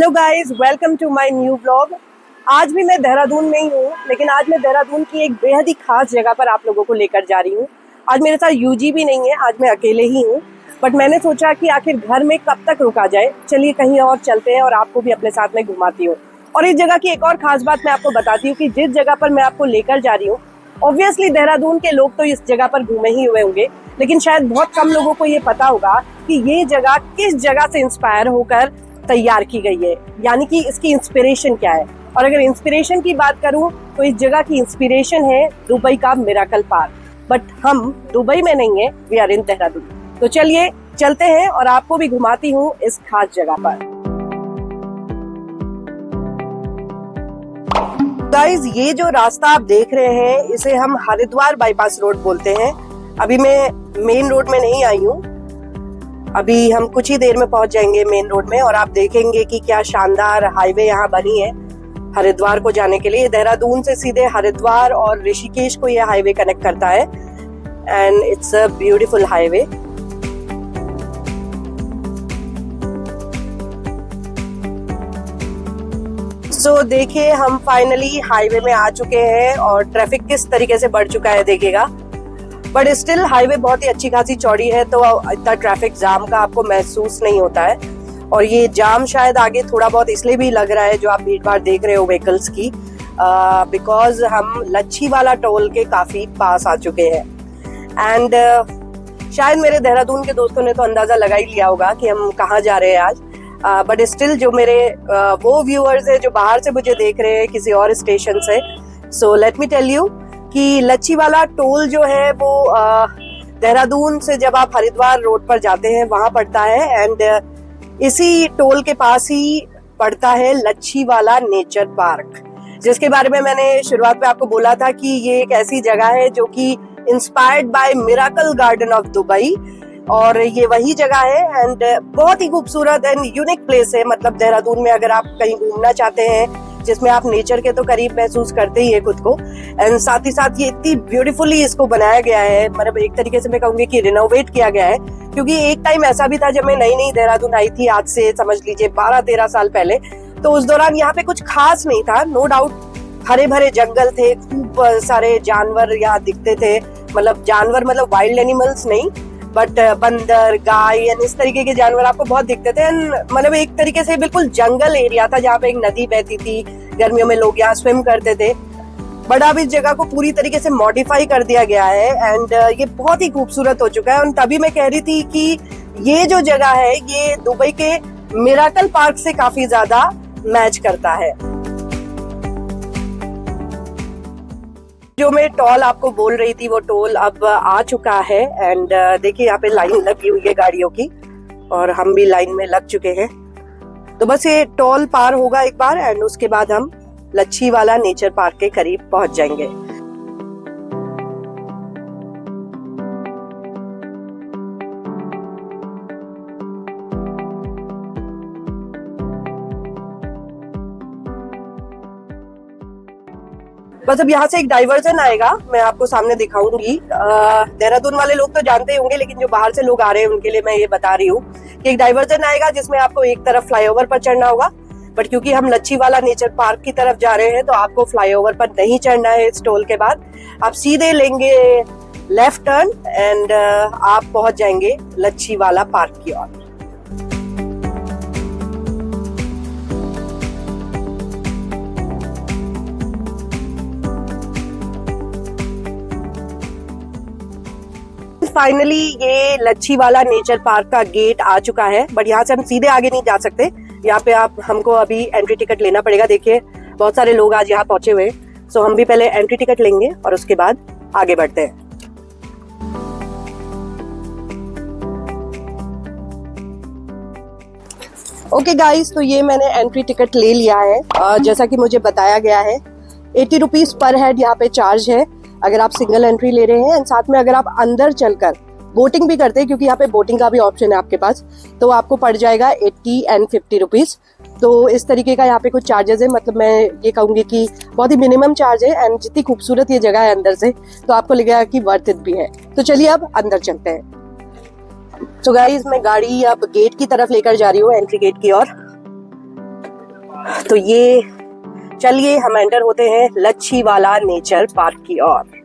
Hello guys, welcome to my new vlog. आज भी मैं देहरादून में ही हूँ, लेकिन आज मैं देहरादून की एक बेहद ही खास जगह पर आप लोगों को लेकर जा रही हूँ। आज मेरे साथ यूजी भी नहीं है, आज मैं अकेले ही हूँ। बट मैंने सोचा कि आखिर घर में कब तक रुका जाए, चलिए कहीं और चलते हैं और आपको भी अपने साथ में घुमाती हूँ। और इस जगह की एक और खास बात मैं आपको बताती हूँ कि जिस जगह पर मैं आपको लेकर जा रही हूँ, ऑब्वियसली देहरादून के लोग तो इस जगह पर घूमे ही हुए होंगे, लेकिन शायद बहुत कम लोगों को ये पता होगा कि ये जगह किस जगह से इंस्पायर होकर तैयार की गई है, यानी कि इसकी इंस्पिरेशन क्या है। और अगर इंस्पिरेशन की बात करूं तो इस जगह की इंस्पिरेशन है दुबई का मिराकल पार्क। बट हम दुबई में नहीं है, वी आर इन देहरादून। तो चलिए चलते हैं और आपको भी घुमाती हूँ इस खास जगह पर। गाइस, ये जो रास्ता आप देख रहे हैं इसे हम हरिद्वार बाईपास रोड बोलते हैं। अभी मैं मेन रोड में नहीं आई हूँ, अभी हम कुछ ही देर में पहुंच जाएंगे मेन रोड में और आप देखेंगे कि क्या शानदार हाईवे यहाँ बनी है हरिद्वार को जाने के लिए। देहरादून से सीधे हरिद्वार और ऋषिकेश को यह हाईवे कनेक्ट करता है and it's a beautiful highway. So देखिए, हम फाइनली हाईवे में आ चुके हैं और ट्रैफिक किस तरीके से बढ़ चुका है देखिएगा। बट स्टिल हाईवे बहुत ही अच्छी खासी चौड़ी है, तो इतना ट्रैफिक जाम का आपको महसूस नहीं होता है। और ये जाम शायद आगे थोड़ा बहुत इसलिए भी लग रहा है जो आप भीड़ भाड़ देख रहे हो व्हीकल्स की, बिकॉज हम लच्छी वाला टोल के काफी पास आ चुके हैं। एंड शायद मेरे देहरादून के दोस्तों ने तो अंदाजा लगा ही लिया होगा कि हम कहाँ जा रहे हैं आज। बट स्टिल जो मेरे वो व्यूअर्स है जो बाहर से मुझे देख रहे हैं किसी और स्टेशन से, so let me tell you कि लच्छी वाला टोल जो है वो देहरादून से जब आप हरिद्वार रोड पर जाते हैं वहां पड़ता है। एंड इसी टोल के पास ही पड़ता है लच्छी वाला नेचर पार्क, जिसके बारे में मैंने शुरुआत में आपको बोला था कि ये एक ऐसी जगह है जो कि inspired by miracle garden of Dubai, और ये वही जगह है। एंड बहुत ही खूबसूरत एंड यूनिक प्लेस है। मतलब देहरादून में अगर आप कहीं घूमना चाहते हैं जिसमें आप नेचर के तो करीब महसूस करते ही है खुद को, एंड साथ ही साथ ये इतनी ब्यूटीफुली इसको बनाया गया है, मतलब एक तरीके से मैं कहूंगी कि रिनोवेट किया गया है। क्योंकि एक टाइम ऐसा भी था जब मैं नई नई देहरादून आई थी, आज से समझ लीजिए 12-13 साल पहले, तो उस दौरान यहाँ पे कुछ खास नहीं था। नो डाउट हरे भरे जंगल थे, खूब सारे जानवर यहाँ दिखते थे, मतलब जानवर मतलब वाइल्ड एनिमल्स नहीं, बट बंदर, गाय इस तरीके के जानवर आपको बहुत दिखते थे। मतलब एक तरीके से बिल्कुल जंगल एरिया था जहाँ पे एक नदी बहती थी, गर्मियों में लोग यहाँ स्विम करते थे। बट अब इस जगह को पूरी तरीके से मॉडिफाई कर दिया गया है एंड ये बहुत ही खूबसूरत हो चुका है। और तभी मैं कह रही थी कि ये जो जगह है ये दुबई के मिराकल पार्क से काफी ज्यादा मैच करता है। जो मैं टोल आपको बोल रही थी वो टोल अब आ चुका है। एंड देखिए यहाँ पे लाइन लगी हुई है गाड़ियों की और हम भी लाइन में लग चुके हैं। तो बस ये टोल पार होगा एक बार एंड उसके बाद हम लच्छी वाला नेचर पार्क के करीब पहुंच जाएंगे। बस अब यहाँ से एक डाइवर्जन आएगा, मैं आपको सामने दिखाऊंगी। देहरादून वाले लोग तो जानते ही होंगे, लेकिन जो बाहर से लोग आ रहे हैं उनके लिए मैं ये बता रही हूँ कि एक डाइवर्जन आएगा जिसमें आपको एक तरफ फ्लाईओवर पर चढ़ना होगा। बट क्योंकि हम लच्छी वाला नेचर पार्क की तरफ जा रहे हैं तो आपको फ्लाईओवर पर नहीं चढ़ना है। इस टोल के बाद आप सीधे लेंगे लेफ्ट टर्न एंड आप पहुंच जाएंगे लच्छी वाला पार्क की ओर। फाइनली ये लच्छी वाला नेचर पार्क का गेट आ चुका है, बट यहाँ से हम सीधे आगे नहीं जा सकते। यहाँ पे हमको अभी एंट्री टिकट लेना पड़ेगा। देखिए बहुत सारे लोग आज यहाँ पहुंचे हुए हैं, सो हम भी पहले एंट्री टिकट लेंगे और उसके बाद आगे बढ़ते हैं। ओके गाइस, तो ये मैंने एंट्री टिकट ले लिया है। जैसा कि मुझे बताया गया है 80 रुपीज पर हेड यहाँ पे चार्ज है अगर आप सिंगल एंट्री ले रहे हैं। साथ में अगर आप अंदर चलकर बोटिंग भी करते हैं, क्योंकि यहाँ पे बोटिंग का भी ऑप्शन है आपके पास, तो आपको पड़ जाएगा 80 एंड 50 रुपीज। तो इस तरीके का यहाँ पे कुछ चार्जेस है। मतलब मैं ये कहूंगी कि बहुत ही मिनिमम चार्ज है एंड जितनी खूबसूरत ये जगह है अंदर से, तो आपको लगेगा कि वर्थ इट भी है। तो चलिए अब अंदर चलते हैं। तो गाइस, मैं गाड़ी अब गेट की तरफ लेकर जा रही हूँ, एंट्री गेट की ओर। तो ये चलिए हम एंटर होते हैं लच्छीवाला नेचर पार्क की ओर।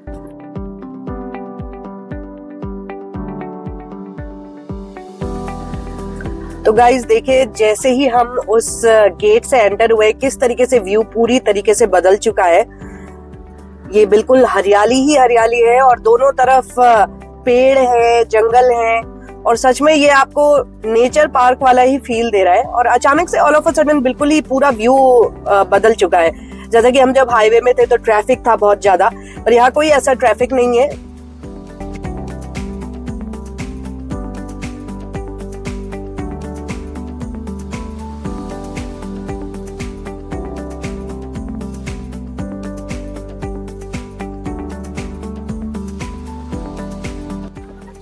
तो गाइस देखिए, जैसे ही हम उस गेट से एंटर हुए किस तरीके से व्यू पूरी तरीके से बदल चुका है। ये बिल्कुल हरियाली ही हरियाली है और दोनों तरफ पेड़ है, जंगल है और सच में ये आपको नेचर पार्क वाला ही फील दे रहा है। और अचानक से ऑल ऑफ अ सडन बिल्कुल ही पूरा व्यू बदल चुका है। जैसा कि हम जब हाईवे में थे तो ट्रैफिक था बहुत ज्यादा, पर यहाँ कोई ऐसा ट्रैफिक नहीं है।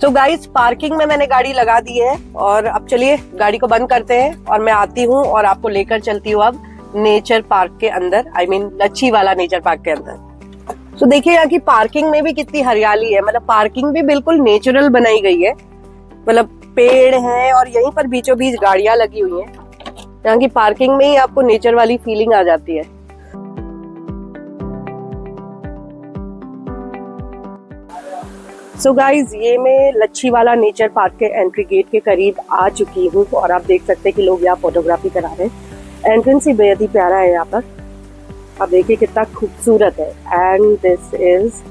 तो गाइस पार्किंग में मैंने गाड़ी लगा दी है और अब चलिए गाड़ी को बंद करते हैं और मैं आती हूँ और आपको लेकर चलती हूँ अब नेचर पार्क के अंदर, I mean Lachhiwala nature park के अंदर। तो देखिए यहाँ की पार्किंग में भी कितनी हरियाली है, मतलब पार्किंग भी बिल्कुल नेचुरल बनाई गई है। मतलब पेड़ हैं और यहीं पर बीचों बीच गाड़ियां लगी हुई हैं। यहाँ की पार्किंग में ही आपको नेचर वाली फीलिंग आ जाती है। सो गाइज ये मैं लच्छीवाला नेचर पार्क के एंट्री गेट के करीब आ चुकी हूँ और आप देख सकते हैं कि लोग यहाँ फोटोग्राफी करा रहे हैं। एंट्रेंस ही बेहद ही प्यारा है यहाँ पर, आप देखिए कितना खूबसूरत है। And this is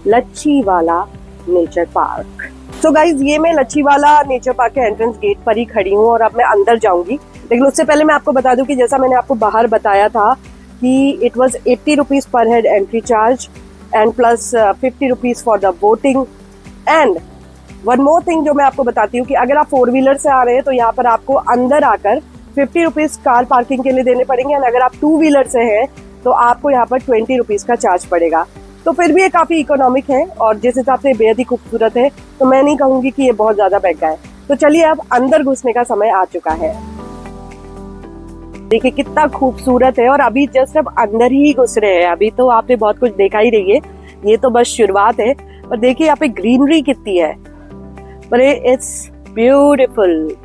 Lachhiwala nature park. So guys ये मैं लच्छीवाला नेचर पार्क के एंट्रेंस गेट पर ही खड़ी हूँ और अब मैं अंदर जाऊंगी। लेकिन उससे पहले मैं आपको बता दूं कि जैसा मैंने आपको बाहर बताया था कि it was 80 rupees per head entry charge and plus 50 rupees for the voting. And one more thing जो मैं आपको बताती हूँ कि अगर आप 4 व्हीलर से आ रहे हैं तो यहाँ पर आपको अंदर आकर 50 रुपीज कार पार्किंग के लिए देने पड़ेंगे। एंड अगर आप 2 व्हीलर से हैं तो आपको यहाँ पर 20 रुपीज का चार्ज पड़ेगा। तो फिर भी ये काफी इकोनॉमिक है और जिस हिसाब से बेहद ही खूबसूरत है तो मैं नहीं कहूंगी कि ये बहुत ज्यादा महंगा है। तो चलिए अब अंदर घुसने का समय आ चुका है। देखिए कितना खूबसूरत है और अभी जस्ट अब अंदर ही घुस रहे हैं। अभी तो आपने बहुत कुछ देखा ही रही है, ये तो बस शुरुआत है। और देखिए यहाँ पे ग्रीनरी कितनी है, पर इट्स ब्यूटीफुल।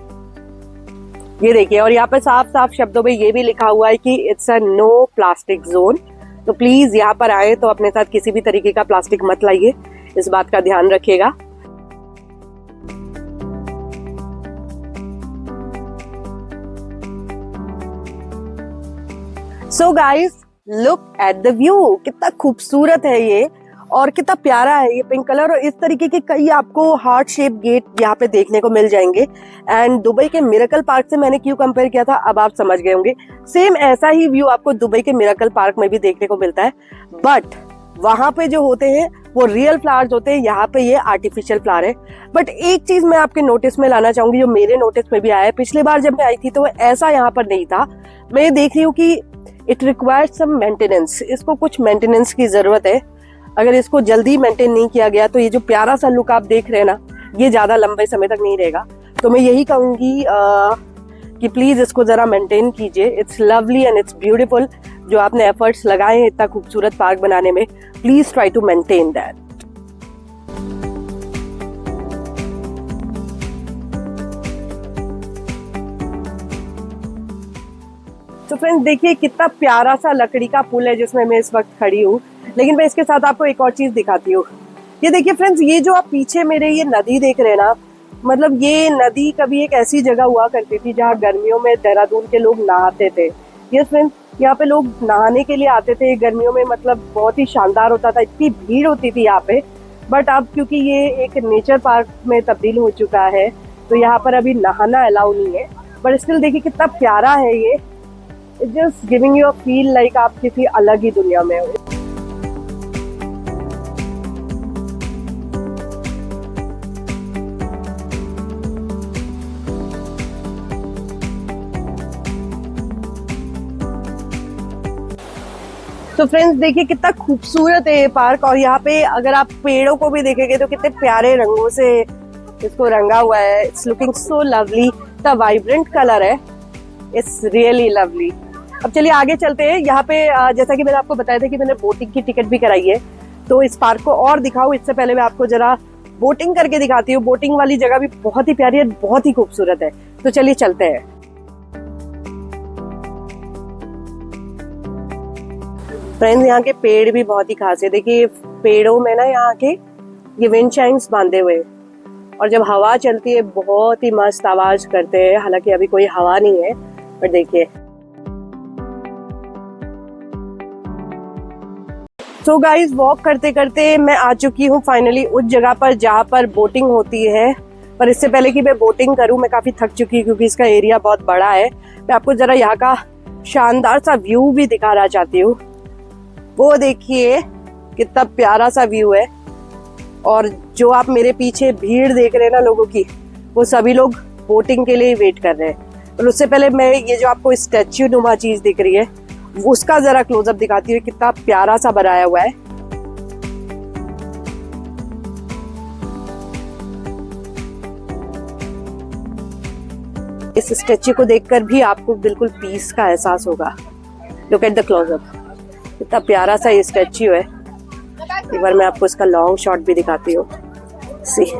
ये देखिए और यहाँ पे साफ साफ शब्दों में ये भी लिखा हुआ है कि it's a no plastic zone. तो प्लीज यहाँ पर आए तो अपने साथ किसी भी तरीके का प्लास्टिक मत लाइए, इस बात का ध्यान रखिएगा। So guys look at the view, कितना खूबसूरत है ये और कितना प्यारा है ये पिंक कलर। और इस तरीके के कई आपको हार्ट शेप गेट यहाँ पे देखने को मिल जाएंगे। एंड दुबई के मिरेकल पार्क से मैंने क्यों कंपेयर किया था अब आप समझ गए होंगे। सेम ऐसा ही व्यू आपको दुबई के मिरेकल पार्क में भी देखने को मिलता है, बट वहां पे जो होते हैं वो रियल फ्लावर्स होते हैं, यहाँ पे ये आर्टिफिशियल फ्लावर है। बट एक चीज मैं आपके नोटिस में लाना चाहूंगी जो मेरे नोटिस में भी आया है, पिछली बार जब मैं आई थी तो ऐसा यहाँ पर नहीं था। मैं ये देख रही हूँ कि इट रिक्वायर्स सम मेंटेनेंस, इसको कुछ मेंटेनेंस की जरूरत है। अगर इसको जल्दी मेंटेन नहीं किया गया तो ये जो प्यारा सा लुक आप देख रहे हैं ना, ये ज्यादा लंबे समय तक नहीं रहेगा। तो मैं यही कहूंगी कि प्लीज इसको जरा मेंटेन कीजिए। It's lovely and it's beautiful. जो आपने एफर्ट्स लगाए हैं इतना खूबसूरत पार्क बनाने में, please try to maintain that. तो फ्रेंड्स देखिए कितना प्यारा सा लकड़ी का पुल है जिसमें मैं इस वक्त खड़ी हूँ। लेकिन मैं इसके साथ आपको एक और चीज दिखाती हूँ। ये देखिए फ्रेंड्स, ये जो आप पीछे मेरे ये नदी देख रहे हैं ना, मतलब ये नदी कभी एक ऐसी जगह हुआ करती थी जहाँ गर्मियों में देहरादून के लोग नहाते थे। यस फ्रेंड्स, यहाँ पे लोग नहाने के लिए आते थे गर्मियों में, मतलब बहुत ही शानदार होता था, इतनी भीड़ होती थी यहाँ पे। बट अब क्योंकि ये एक नेचर पार्क में तब्दील हो चुका है तो यहाँ पर अभी नहाना अलाउ नहीं है। बट स्टिल देखिए कितना प्यारा है ये, it's just giving you a feel like आप किसी अलग ही दुनिया में हो। तो फ्रेंड्स देखिए कितना खूबसूरत है ये पार्क। और यहाँ पे अगर आप पेड़ों को भी देखेंगे तो कितने प्यारे रंगों से इसको रंगा हुआ है। इट्स लुकिंग सो लवली, इतना वाइब्रेंट कलर है, इट्स रियली लवली। अब चलिए आगे चलते हैं। यहाँ पे जैसा कि मैंने आपको बताया था कि मैंने बोटिंग की टिकट भी कराई है, तो इस पार्क को और दिखाऊं इससे पहले मैं आपको जरा बोटिंग करके दिखाती हूँ। बोटिंग वाली जगह भी बहुत ही प्यारी है, बहुत ही खूबसूरत है। तो चलिए चलते हैं। फ्रेंड्स यहाँ के पेड़ भी बहुत ही खास है। देखिए पेड़ों में ना यहाँ के ये विंड चाइम्स बांधे हुए हैं और जब हवा चलती है बहुत ही मस्त आवाज करते हैं। हालांकि अभी कोई हवा नहीं है, पर देखिए। सो गाइज वॉक करते करते मैं आ चुकी हूँ फाइनली उस जगह पर जहाँ पर बोटिंग होती है। पर इससे पहले कि मैं बोटिंग करूँ मैं काफी थक चुकी हूँ क्योंकि इसका एरिया बहुत बड़ा है। मैं आपको जरा यहाँ का शानदार सा व्यू भी दिखाना चाहती हूँ। वो देखिए कितना प्यारा सा व्यू है। और जो आप मेरे पीछे भीड़ देख रहे हैं ना लोगों की, वो सभी लोग बोटिंग के लिए वेट कर रहे हैं। और उससे पहले मैं ये जो आपको स्टैच्यू नुमा चीज दिख रही है उसका जरा क्लोजअप दिखाती हूँ, कितना प्यारा सा बनाया हुआ है। इस स्टैच्यू को देखकर भी आपको बिल्कुल पीस का एहसास होगा। लुक एट द क्लोजअप, कितना प्यारा सा ये स्टैच्यू है। एक बार मैं आपको इसका लॉन्ग शॉट भी दिखाती हूँ। सी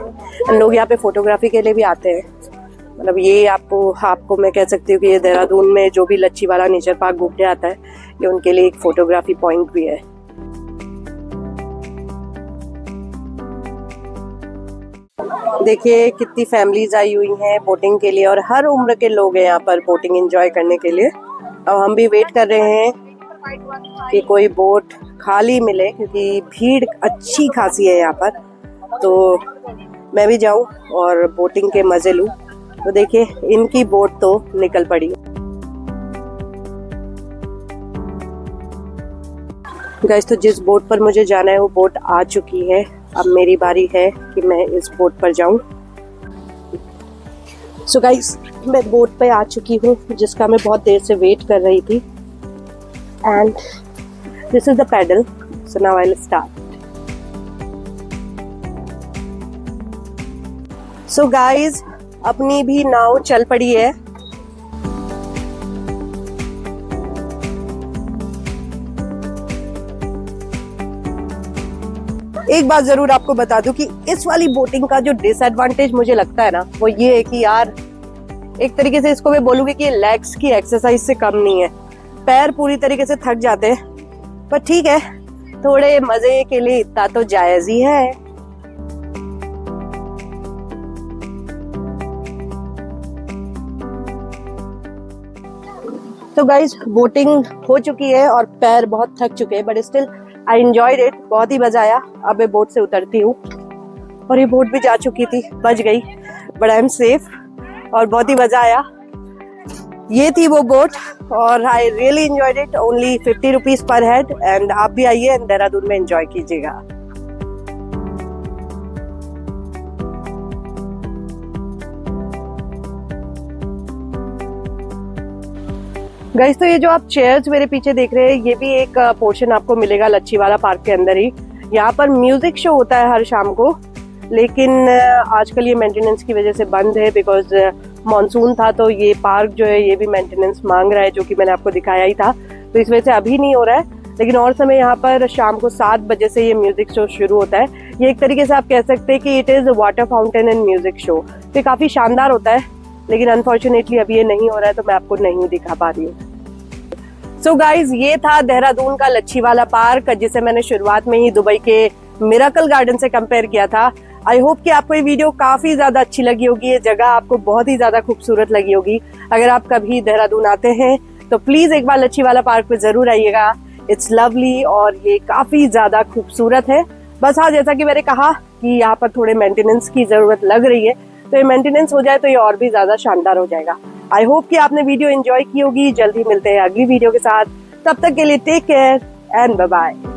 लोग यहाँ पे फोटोग्राफी के लिए भी आते हैं। मतलब ये आपको मैं कह सकती हूँ कि ये देहरादून में जो भी लच्छीवाला नेचर पार्क घूमने आता है ये उनके लिए एक फोटोग्राफी पॉइंट भी है। देखिए कितनी फैमिलीज आई हुई हैं बोटिंग के लिए और हर उम्र के लोग हैं यहाँ पर बोटिंग एंजॉय करने के लिए। अब हम भी वेट कर रहे हैं कि कोई बोट खाली मिले क्योंकि भीड़ अच्छी खासी है यहाँ पर, तो मैं भी जाऊं और बोटिंग के मजे लूं। तो देखिए इनकी बोट तो निकल पड़ी। गाइस तो जिस बोट पर मुझे जाना है वो बोट आ चुकी है। अब मेरी बारी है कि मैं इस बोट पर जाऊं। सो गाइस मैं बोट पे आ चुकी हूँ जिसका मैं बहुत देर से वेट कर रही थी। And this is the paddle, so now I will start. So guys अपनी भी नाव चल पड़ी है। एक बात जरूर आपको बता दूं कि इस वाली बोटिंग का जो डिसएडवांटेज मुझे लगता है ना वो ये है कि यार एक तरीके से इसको मैं बोलूंगी कि लेग्स की एक्सरसाइज से कम नहीं है। पैर पूरी तरीके से थक जाते हैं, पर ठीक है थोड़े मजे के लिए इतना तो जायज ही है। तो गाइज बोटिंग हो चुकी है और पैर बहुत थक चुके हैं, but still I enjoyed it. बहुत ही मजा आया। अब मैं बोट से उतरती हूँ और ये बोट भी जा चुकी थी, बच गई, बट आई एम सेफ और बहुत ही मजा आया। ये थी वो बोट और I really enjoyed it. Only 50 rupees per head. And आप भी आइए एंड देहरादून में एंजॉय कीजिएगा। गाइस तो ये जो आप चेयर्स मेरे पीछे देख रहे हैं ये भी एक पोर्शन आपको मिलेगा लच्छीवाला पार्क के अंदर ही। यहाँ पर म्यूजिक शो होता है हर शाम को, लेकिन आजकल ये मेंटेनेंस की वजह से बंद है बिकॉज मॉनसून था। तो ये पार्क जो है ये भी मेंटेनेंस मांग रहा है, जो कि मैंने आपको दिखाया ही था। तो इस वजह से अभी नहीं हो रहा है, लेकिन और समय यहाँ पर शाम को 7 बजे से ये म्यूजिक शो शुरू होता है। ये एक तरीके से आप कह सकते हैं कि it is water fountain and music show. तो ये काफी शानदार होता है, लेकिन अनफॉर्चुनेटली अभी ये नहीं हो रहा है तो मैं आपको नहीं दिखा पा रही हूँ। सो गाइज ये था देहरादून का लच्छीवाला पार्क, जिसे मैंने शुरुआत में ही दुबई के मिराकल गार्डन से कंपेयर किया था। आई होप कि आपको ये वीडियो काफी ज्यादा अच्छी लगी होगी। ये जगह आपको बहुत ही ज्यादा खूबसूरत लगी होगी। अगर आप कभी देहरादून आते हैं तो प्लीज एक बार लच्छीवाला पार्क पे जरूर आइएगा। इट्स लवली और ये काफी ज्यादा खूबसूरत है। बस हाँ, जैसा कि मैंने कहा कि यहाँ पर थोड़े मेंटेनेंस की जरूरत लग रही है, तो ये मेंटेनेंस हो जाए तो ये और भी ज्यादा शानदार हो जाएगा। आई होप कि आपने वीडियो एंजॉय की होगी। जल्दी मिलते हैं अगली वीडियो के साथ। तब तक के लिए take care and bye bye.